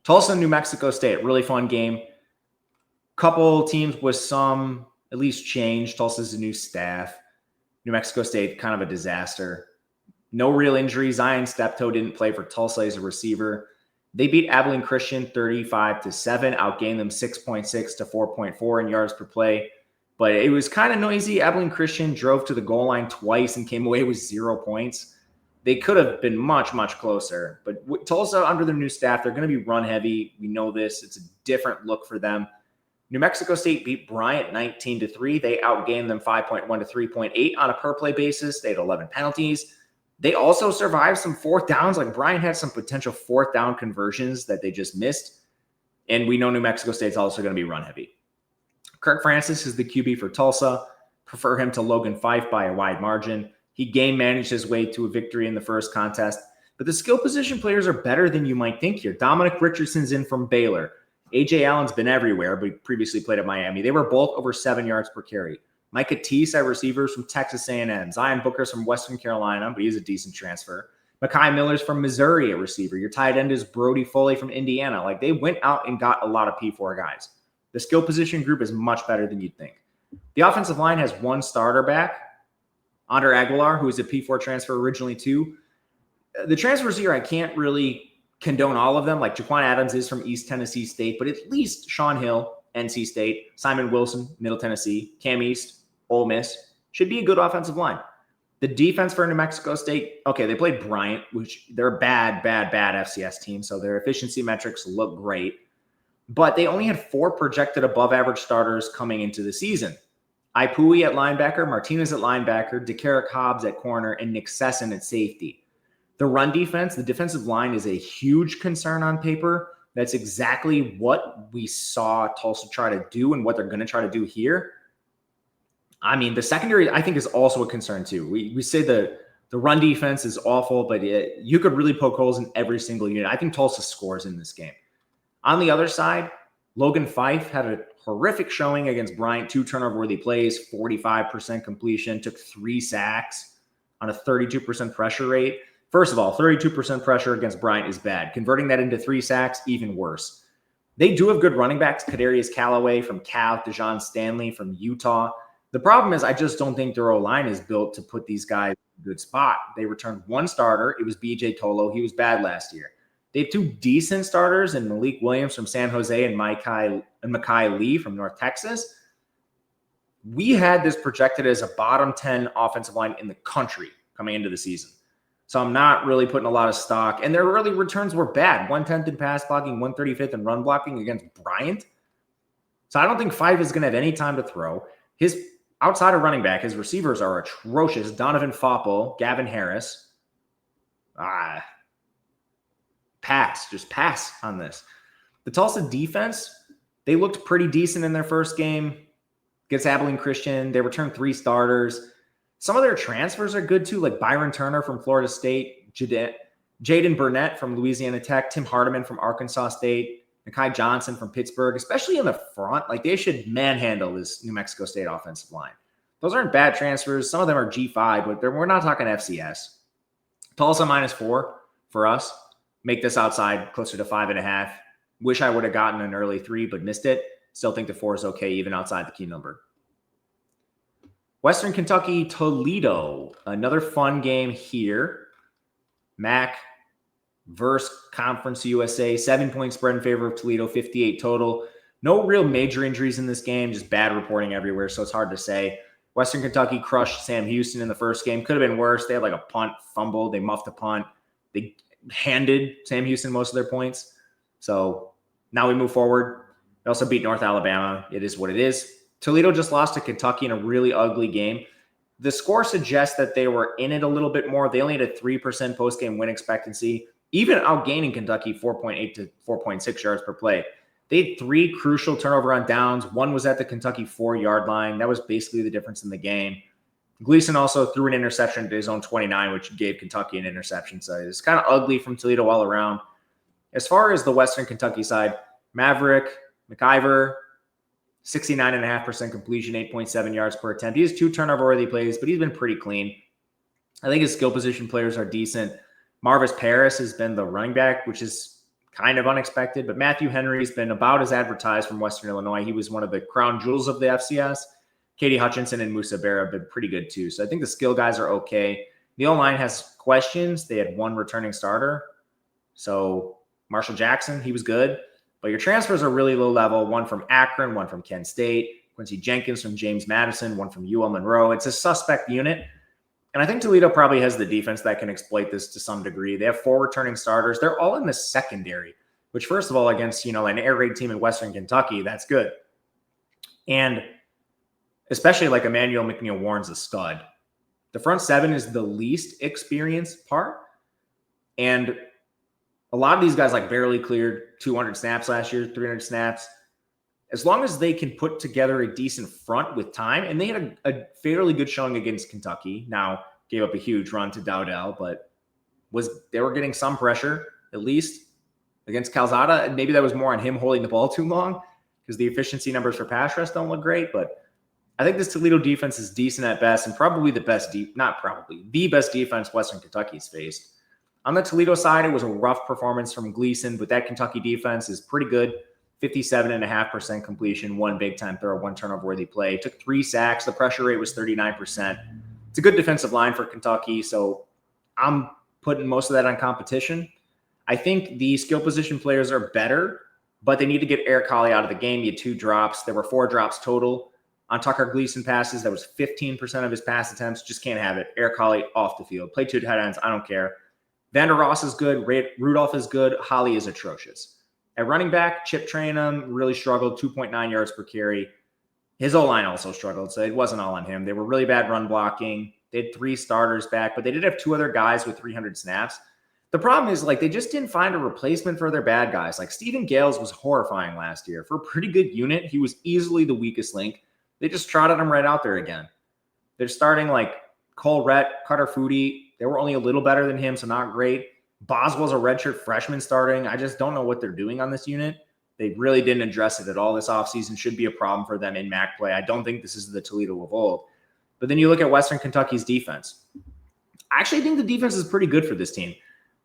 S1: Tulsa, New Mexico State, really fun game. Couple teams with some, at least, change. Tulsa's a new staff. New Mexico State, kind of a disaster. No real injuries. Zion Steptoe didn't play for Tulsa as a receiver. They beat Abilene Christian 35-7, outgained them 6.6 to 4.4 in yards per play. But it was kind of noisy. Abilene Christian drove to the goal line twice and came away with 0 points. They could have been much, much closer. But Tulsa, under their new staff, they're going to be run heavy. We know this. It's a different look for them. New Mexico State beat Bryant 19-3. They outgained them 5.1 to 3.8 on a per-play basis. They had 11 penalties. They also survived some 4th downs. Like, Bryant had some potential 4th down conversions that they just missed. And we know New Mexico State's also going to be run heavy. Kirk Francis is the QB for Tulsa. Prefer him to Logan Fife by a wide margin. He game managed his way to a victory in the first contest. But the skill position players are better than you might think here. Dominic Richardson's in from Baylor. A.J. Allen's been everywhere, but previously played at Miami. They were both over 7 yards per carry. Micah Teese at receivers from Texas A&M. Zion Booker's from Western Carolina, but he's a decent transfer. Mekhi Miller's from Missouri at receiver. Your tight end is Brody Foley from Indiana. Like, they went out and got a lot of P4 guys. The skill position group is much better than you'd think. The offensive line has one starter back, Ander Aguilar, who is a P4 transfer originally too. The transfers here, I can't really condone all of them. Like Jaquan Adams is from East Tennessee State, but at least Sean Hill, NC State, Simon Wilson, Middle Tennessee, Cam East, Ole Miss, should be a good offensive line. The defense for New Mexico State, okay, they played Bryant, which they're a bad FCS team, so their efficiency metrics look great. But they only had 4 projected above-average starters coming into the season. Ipui at linebacker, Martinez at linebacker, DeCarrick Hobbs at corner, and Nick Sesson at safety. The run defense, the defensive line is a huge concern on paper. That's exactly what we saw Tulsa try to do and what they're going to try to do here. I mean, the secondary, I think, is also a concern too. We say the run defense is awful, but you could really poke holes in every single unit. I think Tulsa scores in this game. On the other side, Logan Fife had a horrific showing against Bryant, 2 turnover-worthy plays, 45% completion, took 3 sacks on a 32% pressure rate. First of all, 32% pressure against Bryant is bad. Converting that into 3 sacks, even worse. They do have good running backs. Kadarius Callaway from Cal, Dejon Stanley from Utah. The problem is I just don't think their O-line is built to put these guys in a good spot. They returned 1 starter. It was BJ Tolo. He was bad last year. They have 2 decent starters in Malik Williams from San Jose and Mekhi Lee from North Texas. We had this projected as a bottom 10 offensive line in the country coming into the season. So I'm not really putting a lot of stock. And their early returns were bad. 110th in pass blocking, 135th in run blocking against Bryant. So I don't think Fife is going to have any time to throw. His outside of running back, his receivers are atrocious. Donovan Fopple, Gavin Harris. Just pass on this. The Tulsa defense, they looked pretty decent in their first game against Abilene Christian. They returned 3 starters. Some of their transfers are good too, like Byron Turner from Florida State, Jaden Burnett from Louisiana Tech, Tim Hardiman from Arkansas State, Nakai Johnson from Pittsburgh, especially in the front. Like they should manhandle this New Mexico State offensive line. Those aren't bad transfers. Some of them are G5, but we're not talking FCS. Tulsa -4 for us. Make this outside closer to 5.5. Wish I would have gotten an early 3, but missed it. Still think the 4 is okay, even outside the key number. Western Kentucky, Toledo. Another fun game here. MAC versus Conference USA. 7-point spread in favor of Toledo, 58 total. No real major injuries in this game, just bad reporting everywhere, so it's hard to say. Western Kentucky crushed Sam Houston in the first game. Could have been worse. They had like a punt fumble. They muffed a punt. They handed Sam Houston most of their points. So now we move forward. They also beat North Alabama. It is what it is. Toledo just lost to Kentucky in a really ugly game. The score suggests that they were in it a little bit more. They only had a 3% post-game win expectancy, even outgaining Kentucky 4.8 to 4.6 yards per play. They had 3 crucial turnover on downs. 1 was at the Kentucky 4-yard line. That was basically the difference in the game. Gleason also threw an interception to his own 29, which gave Kentucky an interception. So it's kind of ugly from Toledo all around. As far as the Western Kentucky side, Maverick, McIver, 69.5% completion, 8.7 yards per attempt. He has 2 turnover-worthy plays, but he's been pretty clean. I think his skill position players are decent. Marvis Paris has been the running back, which is kind of unexpected, but Matthew Henry's been about as advertised from Western Illinois. He was one of the crown jewels of the FCS. Katie Hutchinson and Musa Berra have been pretty good too. So I think the skill guys are okay. The O-line has questions. They had 1 returning starter. So Marshall Jackson, he was good. But your transfers are really low level. 1 from Akron, 1 from Kent State, Quincy Jenkins from James Madison, 1 from UL Monroe. It's a suspect unit. And I think Toledo probably has the defense that can exploit this to some degree. They have 4 returning starters. They're all in the secondary, which first of all, against, an air raid team in Western Kentucky, that's good. And especially like Emmanuel McNeil-Warren's a stud. The front 7 is the least experienced part. And a lot of these guys like barely cleared 200 snaps last year, 300 snaps. As long as they can put together a decent front with time, and they had a fairly good showing against Kentucky. Now gave up a huge run to Dowdell, but they were getting some pressure, at least, against Calzada. And maybe that was more on him holding the ball too long because the efficiency numbers for pass rush don't look great. But I think this Toledo defense is decent at best and probably the best, the best defense Western Kentucky's faced. On the Toledo side, it was a rough performance from Gleason, but that Kentucky defense is pretty good. 57.5% completion, one big time throw, one turnover worthy play. Took 3 sacks. The pressure rate was 39%. It's a good defensive line for Kentucky, so I'm putting most of that on competition. I think the skill position players are better, but they need to get Eric Colley out of the game. He had 2 drops. There were 4 drops total. On Tucker Gleason passes, that was 15% of his pass attempts. Just can't have it. Eric Colley off the field. Play 2 tight ends. I don't care. Vander Ross is good. Rudolph is good. Holly is atrocious. At running back, Chip Trayanum really struggled, 2.9 yards per carry. His O-line also struggled, so it wasn't all on him. They were really bad run blocking. They had 3 starters back, but they did have 2 other guys with 300 snaps. The problem is, they just didn't find a replacement for their bad guys. Stephen Gales was horrifying last year. For a pretty good unit, he was easily the weakest link. They just trotted him right out there again. They're starting Cole Rhett, Carter Foodie. They were only a little better than him, so not great. Boswell's a redshirt freshman starting. I just don't know what they're doing on this unit. They really didn't address it at all this offseason. Should be a problem for them in MAC play. I don't think this is the Toledo of old. But then you look at Western Kentucky's defense. I actually think the defense is pretty good for this team.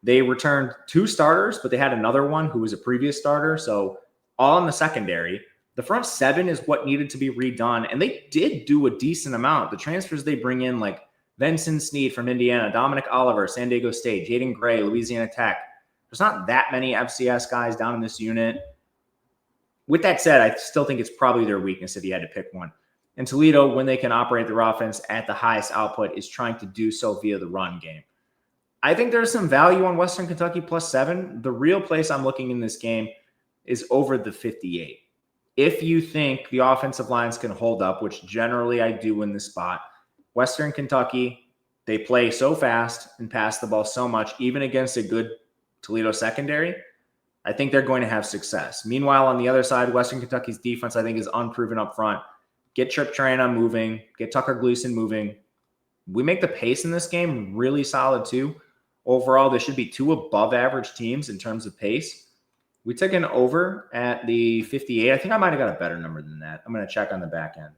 S1: They returned 2 starters, but they had another one who was a previous starter. So all in the secondary. The front 7 is what needed to be redone. And they did do a decent amount. The transfers they bring in, Vincent Snead from Indiana, Dominic Oliver, San Diego State, Jaden Gray, Louisiana Tech. There's not that many FCS guys down in this unit. With that said, I still think it's probably their weakness if you had to pick one. And Toledo, when they can operate their offense at the highest output, is trying to do so via the run game. I think there's some value on Western Kentucky +7. The real place I'm looking in this game is over the 58. If you think the offensive lines can hold up, which generally I do in this spot, Western Kentucky, they play so fast and pass the ball so much, even against a good Toledo secondary, I think they're going to have success. Meanwhile, on the other side, Western Kentucky's defense, I think, is unproven up front. Get Chip Trayanum moving. Get Tucker Gleason moving. We make the pace in this game really solid, too. Overall, there should be 2 above-average teams in terms of pace. We took an over at the 58. I think I might have got a better number than that. I'm going to check on the back end.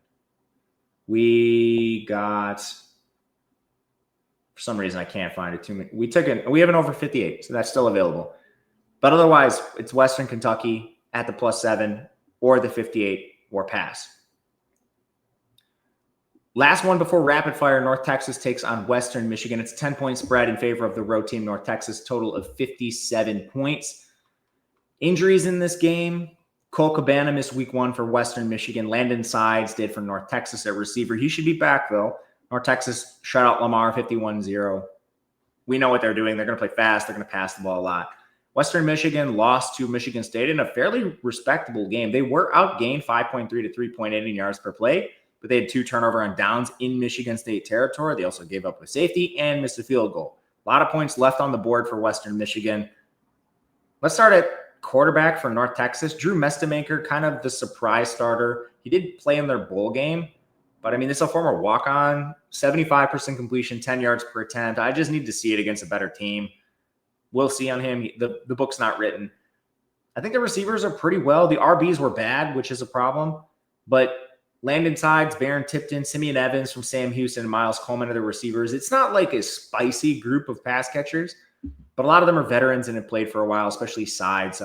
S1: We got, for some reason, I can't find it. We have an over 58, so that's still available. But otherwise, it's Western Kentucky at the +7 or the 58 or pass. Last one before rapid fire, North Texas takes on Western Michigan. It's a 10-point spread in favor of the road team, North Texas, total of 57 points. Injuries in this game. Cole Cabana missed week 1 for Western Michigan. Landon Sides did for North Texas at receiver. He should be back, though. North Texas shut out Lamar 51-0. We know what they're doing. They're going to play fast. They're going to pass the ball a lot. Western Michigan lost to Michigan State in a fairly respectable game. They were outgained 5.3 to 3.8 in yards per play, but they had 2 turnover on downs in Michigan State territory. They also gave up a safety and missed a field goal. A lot of points left on the board for Western Michigan. Let's start at quarterback for North Texas. Drew Mestemaker, kind of the surprise starter. He did play in their bowl game, but this is a former walk-on, 75% completion, 10 yards per attempt. I just need to see it against a better team. We'll see on him. The book's not written. I think the receivers are pretty well. The RBs were bad, which is a problem, but Landon Sides, Barron Tipton, Simeon Evans from Sam Houston, and Miles Coleman are the receivers. It's not like a spicy group of pass catchers, but a lot of them are veterans and have played for a while, especially Sides.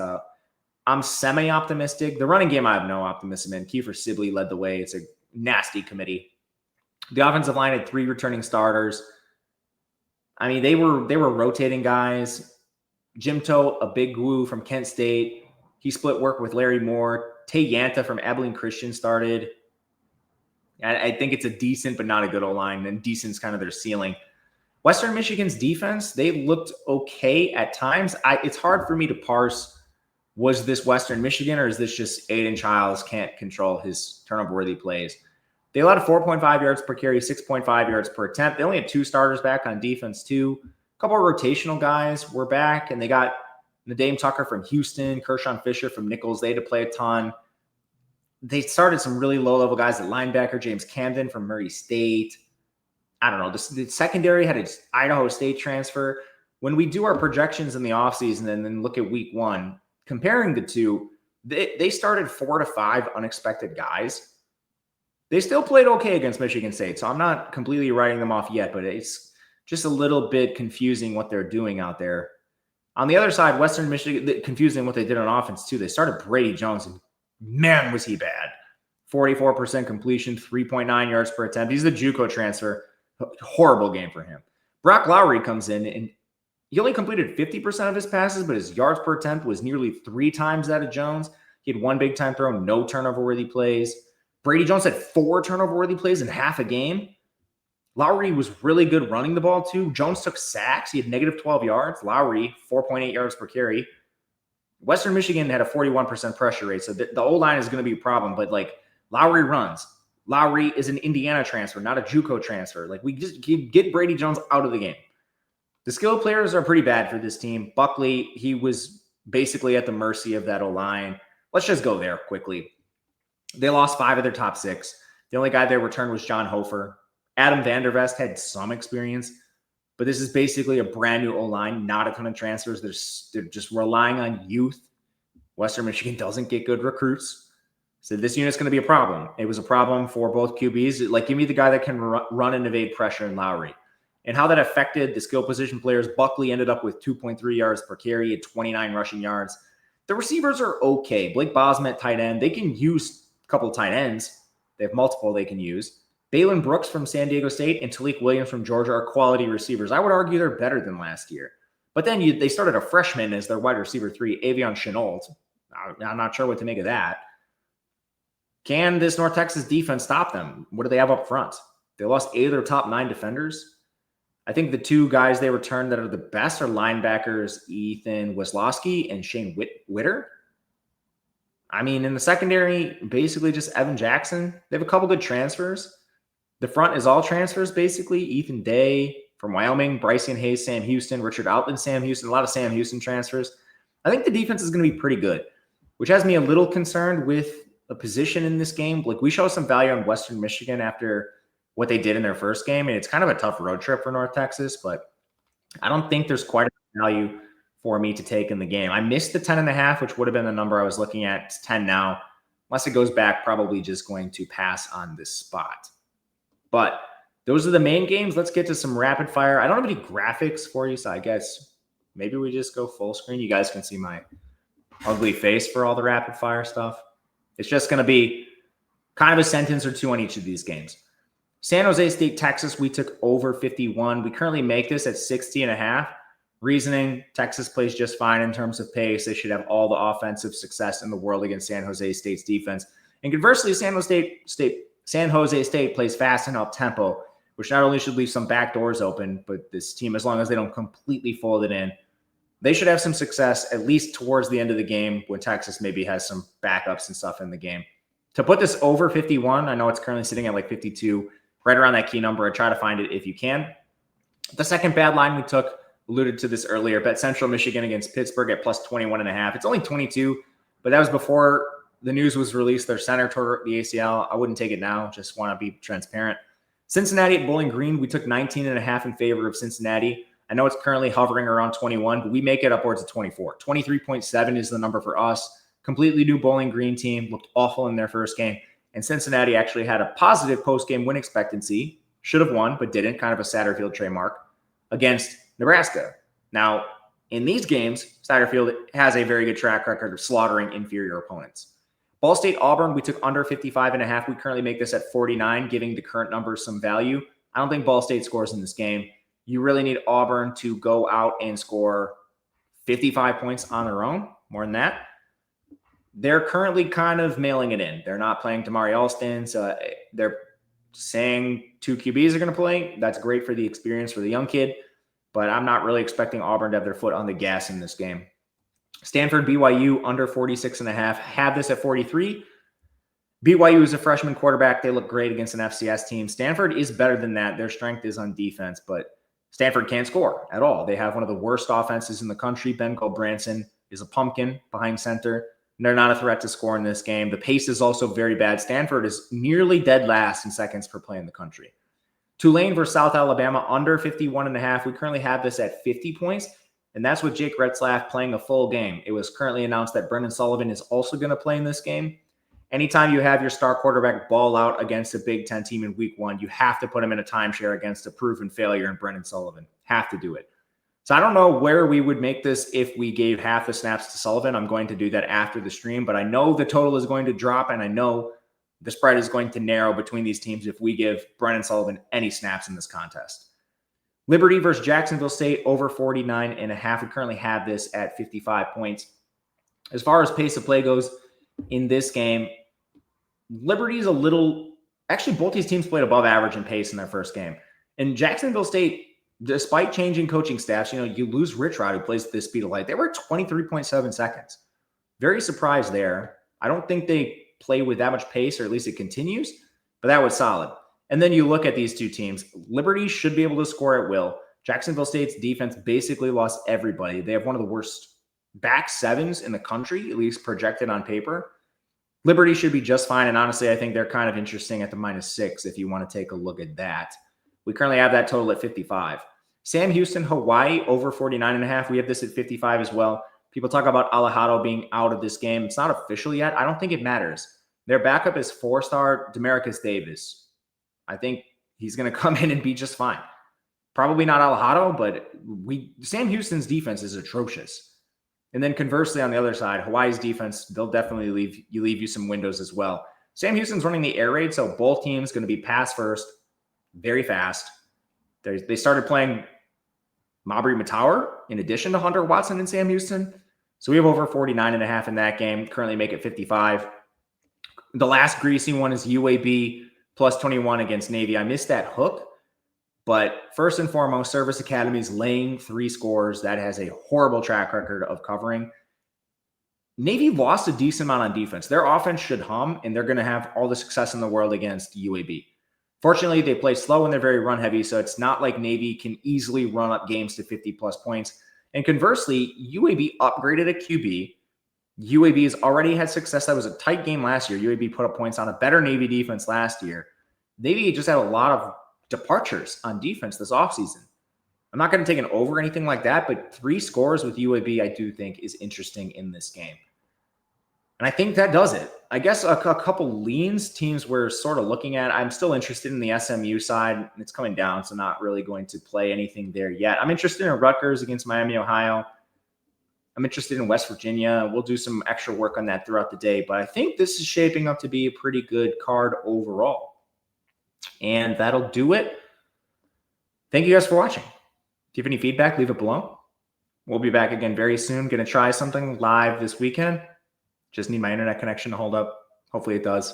S1: I'm semi-optimistic. The running game, I have no optimism in. Kiefer Sibley led the way. It's a nasty committee. The offensive line had 3 returning starters. They were rotating guys. Jim Toe, a big woo from Kent State. He split work with Larry Moore. Tay Yanta from Abilene Christian started. I think it's a decent but not a good O-line, and decent's kind of their ceiling. Western Michigan's defense, they looked okay at times. It's hard for me to parse, was this Western Michigan or is this just Aiden Childs can't control his turnover-worthy plays? They allowed 4.5 yards per carry, 6.5 yards per attempt. They only had 2 starters back on defense, too. A couple of rotational guys were back, and they got Nadeem Tucker from Houston, Kershawn Fisher from Nichols. They had to play a ton. They started some really low-level guys at linebacker, James Camden from Murray State. I don't know. The secondary had an Idaho State transfer. When we do our projections in the offseason and then look at week 1, comparing the two, they started 4 to 5 unexpected guys. They still played okay against Michigan State, so I'm not completely writing them off yet, but it's just a little bit confusing what they're doing out there. On the other side, Western Michigan, confusing what they did on offense too. They started Brady Jones, and man, was he bad. 44% completion, 3.9 yards per attempt. He's the JUCO transfer. Horrible game for him. Brock Lowry comes in, and he only completed 50% of his passes, but his yards per attempt was nearly 3 times that of Jones. He had 1 big-time throw, no turnover-worthy plays. Brady Jones had 4 turnover-worthy plays in half a game. Lowry was really good running the ball, too. Jones took sacks. He had negative 12 yards. Lowry, 4.8 yards per carry. Western Michigan had a 41% pressure rate, so the O-line is going to be a problem, but, Lowry runs. Lowry is an Indiana transfer, not a JUCO transfer. We just get Brady Jones out of the game. The skill players are pretty bad for this team. Buckley, he was basically at the mercy of that O-line. Let's just go there quickly. They lost 5 of their top 6. The only guy they returned was John Hofer. Adam Vandervest had some experience, but this is basically a brand new O-line, not a ton of transfers. They're just relying on youth. Western Michigan doesn't get good recruits. So this unit's going to be a problem. It was a problem for both QBs. Give me the guy that can run and evade pressure in Lowry. And how that affected the skill position players, Buckley ended up with 2.3 yards per carry at 29 rushing yards. The receivers are okay. Blake Bosma at tight end. They can use a couple of tight ends. They have multiple they can use. Balin Brooks from San Diego State and Talik Williams from Georgia are quality receivers. I would argue they're better than last year. But then they started a freshman as their wide receiver 3, Avion Chenault. I'm not sure what to make of that. Can this North Texas defense stop them? What do they have up front? They lost 8 of their top 9 defenders. I think the 2 guys they returned that are the best are linebackers Ethan Weslowski and Shane Witter. In the secondary, basically just Evan Jackson. They have a couple good transfers. The front is all transfers, basically. Ethan Day from Wyoming, Bryson Hayes, Sam Houston, Richard Outland, Sam Houston, a lot of Sam Houston transfers. I think the defense is going to be pretty good, which has me a little concerned with a position in this game. We show some value on Western Michigan after what they did in their first game, and it's kind of a tough road trip for North Texas, but I don't think there's quite a value for me to take in the game. I missed the 10.5, which would have been the number I was looking at. It's 10 now. Unless it goes back, probably just going to pass on this spot. But those are the main games. Let's get to some rapid fire. I don't have any graphics for you, so I guess maybe we just go full screen. You guys can see my ugly face for all the rapid fire stuff. It's just going to be kind of a sentence or 2 on each of these games. San Jose State, Texas, we took over 51. We currently make this at 60.5. Reasoning, Texas plays just fine in terms of pace. They should have all the offensive success in the world against San Jose State's defense. And conversely, San Jose State plays fast and up-tempo, which not only should leave some back doors open, but this team, as long as they don't completely fold it in, they should have some success at least towards the end of the game when Texas maybe has some backups and stuff in the game. To put this over 51, I know it's currently sitting at 52, right around that key number. I try to find it if you can. The second bad line we took, alluded to this earlier, bet Central Michigan against Pittsburgh at plus 21.5. It's only 22, but that was before the news was released. Their center tore the ACL. I wouldn't take it now. Just want to be transparent. Cincinnati at Bowling Green, we took 19.5 in favor of Cincinnati. I know it's currently hovering around 21, but we make it upwards of 24. 23.7 is the number for us. Completely new Bowling Green team. Looked awful in their first game. And Cincinnati actually had a positive post-game win expectancy. Should have won, but didn't. Kind of a Satterfield trademark against Nebraska. Now, in these games, Satterfield has a very good track record of slaughtering inferior opponents. Ball State Auburn, we took under 55.5. We currently make this at 49, giving the current numbers some value. I don't think Ball State scores in this game. You really need Auburn to go out and score 55 points on their own, more than that. They're currently kind of mailing it in. They're not playing Damari Alston, so they're saying 2 QBs are going to play. That's great for the experience for the young kid, but I'm not really expecting Auburn to have their foot on the gas in this game. Stanford, BYU, under 46.5. Have this at 43. BYU is a freshman quarterback. They look great against an FCS team. Stanford is better than that. Their strength is on defense, but Stanford can't score at all. They have one of the worst offenses in the country. Ben Branson is a pumpkin behind center. And they're not a threat to score in this game. The pace is also very bad. Stanford is nearly dead last in seconds per play in the country. Tulane versus South Alabama, under 51.5. We currently have this at 50 points, and that's with Jake Retzlaff playing a full game. It was currently announced that Brendan Sullivan is also going to play in this game. Anytime you have your star quarterback ball out against a Big Ten team in week 1, you have to put him in a timeshare against a proven failure in Brendan Sullivan. Have to do it. So I don't know where we would make this if we gave half the snaps to Sullivan. I'm going to do that after the stream, but I know the total is going to drop, and I know the spread is going to narrow between these teams if we give Brennan Sullivan any snaps in this contest. Liberty versus Jacksonville State, over 49.5. We currently have this at 55 points. As far as pace of play goes in this game, Liberty's a little, actually both these teams played above average in pace in their first game. And Jacksonville State, despite changing coaching staffs, you lose Rich Rod, who plays at the speed of light. They were 23.7 seconds. Very surprised there. I don't think they play with that much pace, or at least it continues, but that was solid. And then you look at these two teams. Liberty should be able to score at will. Jacksonville State's defense basically lost everybody. They have one of the worst back sevens in the country, at least projected on paper. Liberty should be just fine, and honestly, I think they're kind of interesting at the -6 if you want to take a look at that. We currently have that total at 55. Sam Houston, Hawaii, over 49.5. We have this at 55 as well. People talk about Alejado being out of this game. It's not official yet. I don't think it matters. Their backup is 4-star Demarcus Davis. I think he's going to come in and be just fine. Probably not Alejado, but Sam Houston's defense is atrocious. And then conversely, on the other side, Hawaii's defense, they'll definitely leave you some windows as well. Sam Houston's running the air raid, so both teams going to be pass first, very fast. They started playing Mabry Matauer in addition to Hunter Watson and Sam Houston. So we have over 49.5 in that game, currently make it 55. The last greasy one is UAB plus 21 against Navy. I missed that hook, but first and foremost, Service Academy's laying 3 scores. That has a horrible track record of covering. Navy lost a decent amount on defense. Their offense should hum, and they're going to have all the success in the world against UAB. Fortunately, they play slow and they're very run heavy, so it's not like Navy can easily run up games to 50-plus points. And conversely, UAB upgraded a QB. UAB has already had success. That was a tight game last year. UAB put up points on a better Navy defense last year. Navy just had a lot of departures on defense this offseason. I'm not going to take an over or anything like that, but 3 scores with UAB I do think is interesting in this game. And I think that does it. I guess a couple leans teams we're sort of looking at. I'm still interested in the SMU side. It's coming down, so not really going to play anything there yet. I'm interested in Rutgers against Miami, Ohio. I'm interested in West Virginia. We'll do some extra work on that throughout the day, but I think this is shaping up to be a pretty good card overall. And that'll do it. Thank you guys for watching. If you have any feedback, leave it below. We'll be back again very soon. Going to try something live this weekend. Just need my internet connection to hold up. Hopefully it does.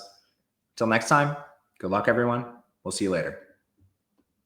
S1: Till next time, good luck, everyone. We'll see you later.